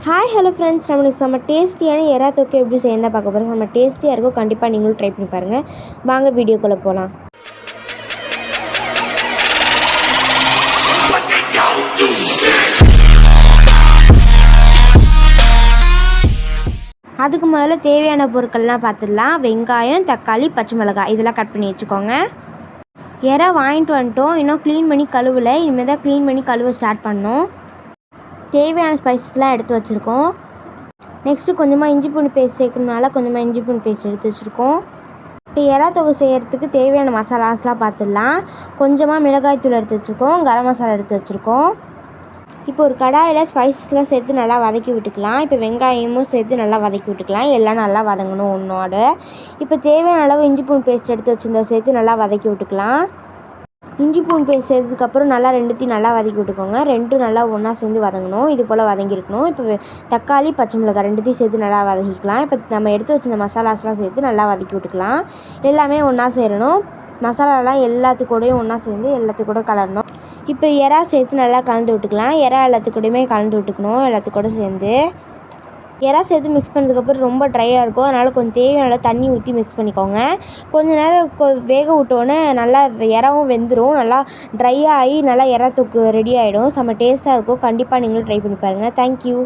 Hi hello friends, நம்மளுக்கு செம்ம டேஸ்டியான எறா தொக்கு எப்படி செய்ய தான் பார்க்க போகிறோம். செம்ம டேஸ்டியாக இருக்கும். கண்டிப்பாக நீங்களும் ட்ரை பண்ணி பாருங்கள். வாங்க வீடியோக்குள்ளே போகலாம். அதுக்கு முதல்ல தேவையான பொருட்கள்லாம் பார்த்துடலாம். வெங்காயம், தக்காளி, பச்சை மிளகாய் இதெல்லாம் கட் பண்ணி வச்சுக்கோங்க. எறா வாங்கிட்டு வந்துட்டோம், இன்னும் க்ளீன் பண்ணி கழுவலை. இனிமேல் தான் க்ளீன் பண்ணி கழுவ ஸ்டார்ட் பண்ணோம். தேவையான ஸ்பைசஸ்லாம் எடுத்து வச்சுருக்கோம். நெக்ஸ்ட்டு கொஞ்சமாக இஞ்சி பூண்டு பேஸ்ட் சேர்க்கணுனால கொஞ்சமாக இஞ்சி பூண்டு பேஸ்ட் எடுத்து வச்சுருக்கோம். இப்போ எறா தொக்கு செய்கிறதுக்கு தேவையான மசாலாஸ்லாம் பார்த்துடலாம். கொஞ்சமாக மிளகாய்த்தூள் எடுத்து வச்சுருக்கோம், கரம் மசாலா எடுத்து வச்சுருக்கோம். இப்போ ஒரு கடாயில் ஸ்பைசஸ்லாம் சேர்த்து நல்லா வதக்கி விட்டுக்கலாம். இப்போ வெங்காயமும் சேர்த்து நல்லா வதக்கி விட்டுக்கலாம். எல்லாம் நல்லா வதங்கணும் ஒன்றோட. இப்போ தேவையான அளவு இஞ்சி பூண்டு பேஸ்ட் எடுத்து வச்சுருந்தா சேர்த்து நல்லா வதக்கி விட்டுக்கலாம். இஞ்சி பூண்டு பேஸ்ட் சேர்த்ததுக்கப்புறம் நல்லா ரெண்டுத்தையும் நல்லா வதக்கி விட்டுக்கோங்க. ரெண்டும் நல்லா ஒன்றா சேர்ந்து வதங்கணும். இது போல் வதங்கியிருக்கணும். இப்போ தக்காளி, பச்சை மிளகாய் ரெண்டுத்தையும் சேர்த்து நல்லா வதக்கிக்கலாம். இப்போ நம்ம எடுத்து வச்சிருந்த மசாலாஸ்லாம் சேர்த்து நல்லா வதக்கி விட்டுக்கலாம். எல்லாமே ஒன்றா சேரணும். மசாலாலாம் எல்லாத்துக்கூடையும் ஒன்றா சேர்ந்து எல்லாத்துக்கூட கலரணும். இப்போ எறா சேர்த்து நல்லா கலந்து விட்டுக்கலாம். எறா எல்லாத்துக்கூடையுமே கலந்து விட்டுக்கணும். எல்லாத்துக்கூட சேர்ந்து எறா சேர்த்து மிக்ஸ் பண்ணதுக்கப்புறம் ரொம்ப ட்ரையாக இருக்கும். அதனால் கொஞ்சம் தேவையான தண்ணி ஊற்றி மிக்ஸ் பண்ணிக்கோங்க. கொஞ்சம் நேரம் வேக விட்டோன்னே நல்லா எறாவும் வெந்துடும். நல்லா ட்ரை ஆகி நல்லா எறா தொக்கு ரெடி ஆகிடும். செம்ம டேஸ்ட்டாக இருக்கும். கண்டிப்பாக நீங்களும் ட்ரை பண்ணி பாருங்கள். தேங்க்யூ.